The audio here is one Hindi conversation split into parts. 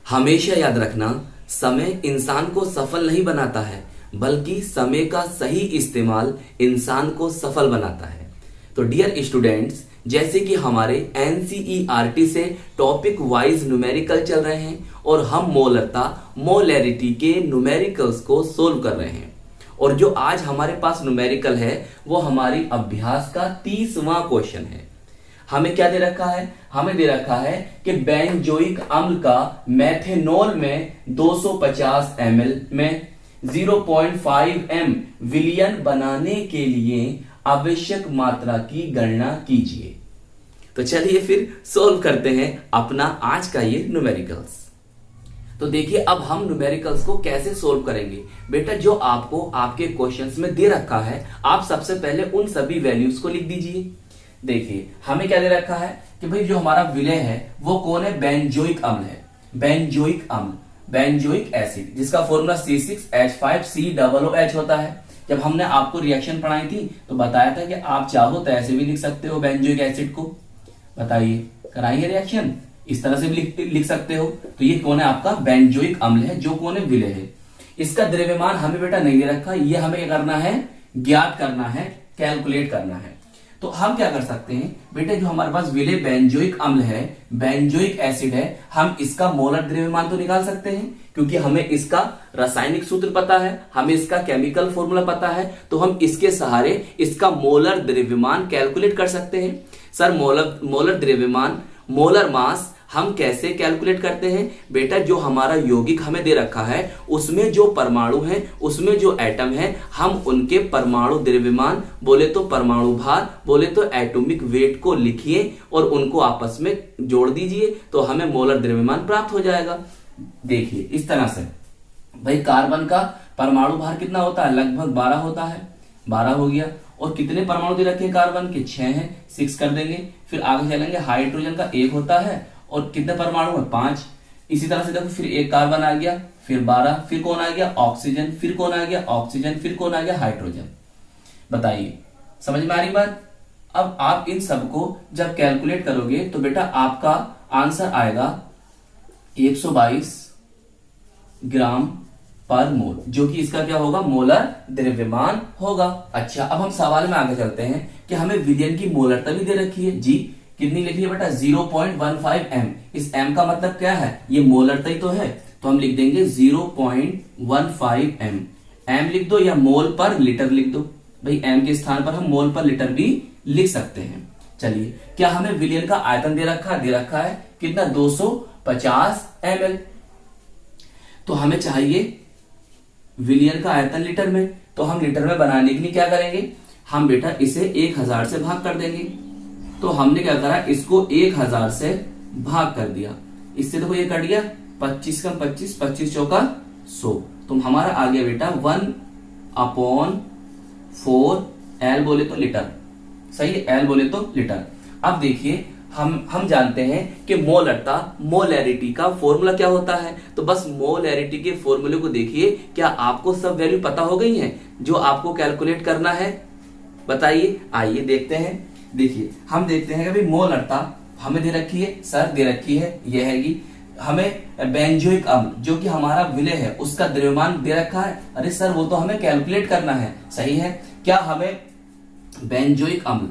हमेशा याद रखना, समय इंसान को सफल नहीं बनाता है, बल्कि समय का सही इस्तेमाल इंसान को सफल बनाता है। तो डियर स्टूडेंट्स, जैसे कि हमारे एनसीईआरटी से टॉपिक वाइज न्यूमेरिकल चल रहे हैं और हम मोलैरिटी के न्यूमेरिकल्स को सोल्व कर रहे हैं, और जो आज हमारे पास न्यूमेरिकल है वो हमारी अभ्यास का 30वां क्वेश्चन है। हमें क्या दे रखा है? हमें दे रखा है कि बेंजोइक अम्ल का मेथेनॉल में 250 ml में 0.5 m विलयन बनाने के लिए आवश्यक मात्रा की गणना कीजिए। तो चलिए फिर सोल्व करते हैं अपना आज का ये न्यूमेरिकल्स। तो देखिए, अब हम न्यूमेरिकल्स को कैसे सोल्व करेंगे। बेटा, जो आपको आपके क्वेश्चंस में दे रखा है, आप सबसे पहले उन सभी वैल्यूज को लिख दीजिए। देखिए, हमें क्या दे रखा है कि भाई जो हमारा विलय है वो कौन है? बेंजोइक अम्ल है। बेंजोइक अम्ल, बेंजोइक एसिड, जिसका फॉर्मूला C6H5COOH होता है। जब हमने आपको रिएक्शन पढ़ाई थी तो बताया था कि आप चाहो तो ऐसे भी लिख सकते हो बेंजोइक एसिड को। बताइए, कराइए रिएक्शन, इस तरह से भी लिख सकते हो। तो ये कौन है? आपका बेंजोइक अम्ल है, जो कौन है? विलय है। इसका द्रव्यमान हमें बेटा नहीं दे रखा, ये हमें क्या करना है? ज्ञात करना है, कैलकुलेट करना है। तो हम क्या कर सकते हैं बेटे, जो हमारे पास विलय बेंजोइक अम्ल है, बेंजोइक एसिड है, हम इसका मोलर द्रव्यमान तो निकाल सकते हैं, क्योंकि हमें इसका रासायनिक सूत्र पता है, हमें इसका केमिकल फॉर्मूला पता है। तो हम इसके सहारे इसका मोलर द्रव्यमान कैलकुलेट कर सकते हैं। सर, मोलर द्रव्यमान, मोलर मास हम कैसे कैलकुलेट करते हैं? बेटा, जो हमारा यौगिक हमें दे रखा है उसमें जो परमाणु हैं, उसमें जो एटम है, हम उनके परमाणु द्रव्यमान, बोले तो परमाणु भार, बोले तो एटॉमिक वेट को लिखिए और उनको आपस में जोड़ दीजिए, तो हमें मोलर द्रव्यमान प्राप्त हो जाएगा। देखिए, इस तरह से भाई कार्बन का परमाणु भार कितना होता है? लगभग 12 होता है। 12 हो गया। और कितने परमाणु दे रखे हैं कार्बन के? 6 हैं, 6 कर देंगे। फिर आगे चलेंगे, हाइड्रोजन का 1 होता है और कितने परमाणु है? 5। इसी तरह से देखो, फिर एक कार्बन आ गया, फिर 12, फिर कौन आ गया? ऑक्सीजन, फिर कौन आ गया? ऑक्सीजन, फिर कौन आ गया? हाइड्रोजन। बताइए, समझ में आ रही बात? अब आप इन सबको जब कैलकुलेट करोगे तो बेटा आपका आंसर आएगा 122 ग्राम पर मोल, जो कि इसका क्या होगा? मोलर द्रव्यमान होगा। अच्छा, अब हम सवाल में आगे चलते हैं कि हमें विलयन की मोलरता भी दे रखी है जी। कितनी लिखी है बेटा? 0.15 m। इस m का मतलब क्या है? ये मोलरता ही तो है, तो हम लिख देंगे 0.15 m। m लिख दो या मोल पर लीटर लिख दो। भाई m के स्थान पर हम मोल पर लीटर भी लिख सकते हैं। चलिए, क्या हमें विलयन का आयतन दे रखा है? दे रखा है कितना? 250 ml। तो हमें चाहिए विलयन का आयतन लीटर में, तो हम लीटर में बनाने के लिए क्या करेंगे? हम बेटा इसे 1000 से भाग कर देंगे। तो हमने क्या करा? इसको 1000 से भाग कर दिया। इससे देखो ये कट गया, 25 कम 25, 25 चौका 100। तो हमारा आ गया बेटा 1/4 L बोले तो लीटर। सही है, L बोले तो लीटर। अब देखिए, हम जानते हैं कि मोलैरिटी का फॉर्मूला क्या होता है। तो बस मोलैरिटी के फॉर्मूले को देखिए। क्या आपको सब वैल्यू पता हो गई हैं जो आपको कैलकुलेट करना है? बताइए, आइए देखते हैं। देखिए, हम देखते हैं कि भाई मोलरता हमें दे रखी है, सर दे रखी है, यह हैगी। हमें बेंजोइक अम्ल जो कि हमारा विलय है उसका द्रव्यमान दे रखा है। अरे सर, वो तो हमें कैलकुलेट करना है। सही है। क्या हमें बेंजोइक अम्ल,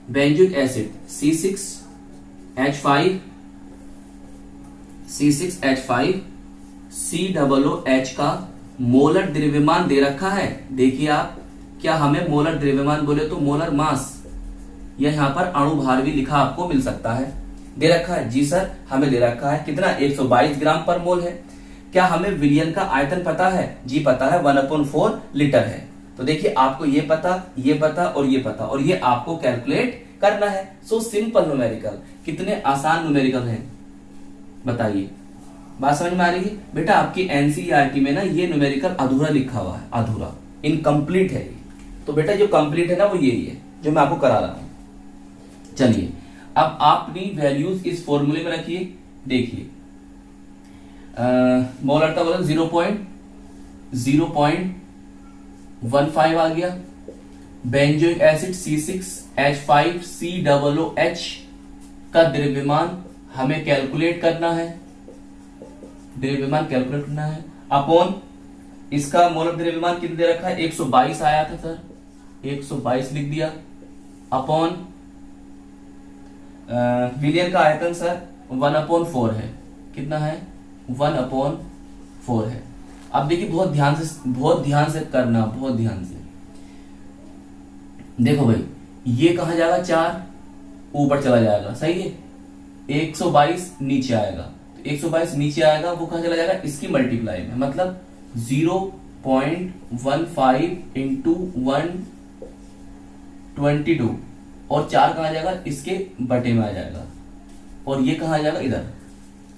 बेंजोइक एसिड C6H5COOH का मोलर द्रव्यमान दे रखा है। देखिए आप, क्या हमें मोलर द्रव्यमान बोले तो मोलर मास, या यहाँ पर अणु भार भी लिखा आपको मिल सकता है। दे रखा है जी सर, हमें दे रखा है कितना? 122 ग्राम पर मोल है। क्या हमें विलयन का आयतन पता है? जी पता है, 1/4 लीटर है। तो देखिए, आपको ये पता, ये पता और ये पता, और ये आपको कैलकुलेट करना है। So simple numerical. कितने आसान न्यूमेरिकल हैं, बताइए। बात समझ में आ रही है? बेटा, आपकी एनसीईआरटी में ना ये न्यूमेरिकल अधूरा लिखा हुआ है, अधूरा, इनकम्प्लीट है। तो बेटा जो कंप्लीट है ना वो यही है जो मैं आपको करा रहा हूं। चलिए, अब आप अपनी वैल्यूज इस फॉर्मूले में रखिए। देखिए, मोलरता बोला 0.15 आ गया। बेंजोइक एसिड C6H5COOH का द्रव्यमान हमें कैलकुलेट करना है। द्रव्यमान कैलकुलेट करना है अपॉन इसका मोलर द्रव्यमान कितना दे रखा है 122 आया था सर, 122 लिख दिया अपॉन विलियन का आयतन सर 1/4 है, कितना है 1/4 है। अब देखिए बहुत ध्यान से करना, बहुत ध्यान से देखो भाई, ये कहां जाएगा 4 ऊपर चला जाएगा, सही है 122 नीचे आएगा, तो 122 नीचे आएगा वो कहां चला जाएगा इसकी मल्टीप्लाई में, मतलब 0.15 इंटू 122 और 4 कहां जाएगा इसके बटे में आ जाएगा और ये कहां आ जाएगा इधर,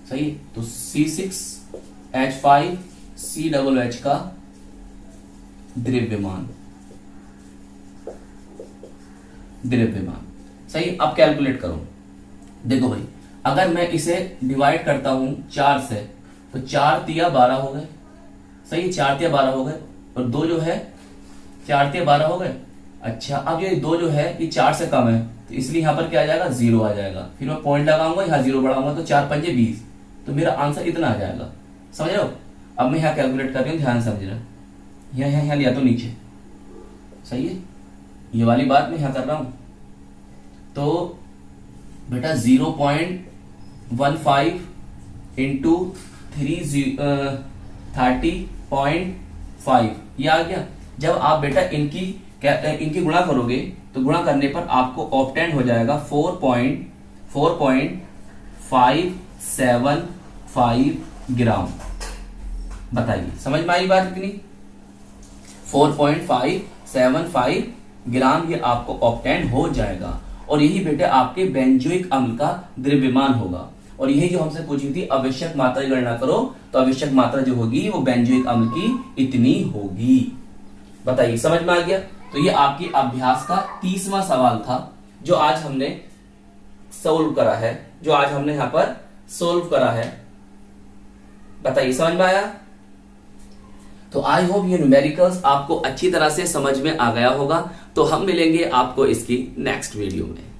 सही है। तो C6H5CH का द्रव्यमान सही। अब कैलकुलेट करो, देखो भाई अगर मैं इसे डिवाइड करता हूं 4 से तो 4 तिया 12 हो गए, सही 4 तिया 12 हो गए और 2 जो है 4 तिया 12 हो गए। अच्छा अब ये 2 जो है ये 4 से कम है तो इसलिए यहां पर क्या आ जाएगा 0 आ जाएगा, फिर मैं पॉइंट लगाऊंगा यहाँ 0 बढ़ाऊंगा तो 4 पंजे 20, तो मेरा आंसर इतना आ जाएगा, समझ रहे हो। अब मैं यहाँ कैलकुलेट कर रही हूँ, ध्यान समझ रहा, यहाँ लिया तो नीचे, सही है ये वाली बात मैं यहाँ कर रहा हूं। तो बेटा 0.15 इंटू 30.5 ये आ गया। जब आप बेटा इनकी गुणा करोगे तो गुणा करने पर आपको ऑब्टेन हो जाएगा 4.575 ग्राम। बताइए समझ में आई बात कितनी, 4.575 ग्राम ये आपको ऑब्टेन हो जाएगा। और यही बेटा आपके बेंजोइक अम्ल का द्रव्यमान होगा। और यही जो हमसे पूछी थी आवश्यक मात्रा की गणना करो, तो आवश्यक मात्रा जो होगी वो बेंजोइक अम्ल की इतनी होगी। बताइए समझ में आ गया। तो ये आपकी अभ्यास का 30वां सवाल था जो आज हमने सोल्व करा है, यहाँ पर सोल्व करा है। बताइए समझ में आया। तो आई होप ये न्यूमेरिकल्स आपको अच्छी तरह से समझ में आ गया होगा। तो हम मिलेंगे आपको इसकी नेक्स्ट वीडियो में।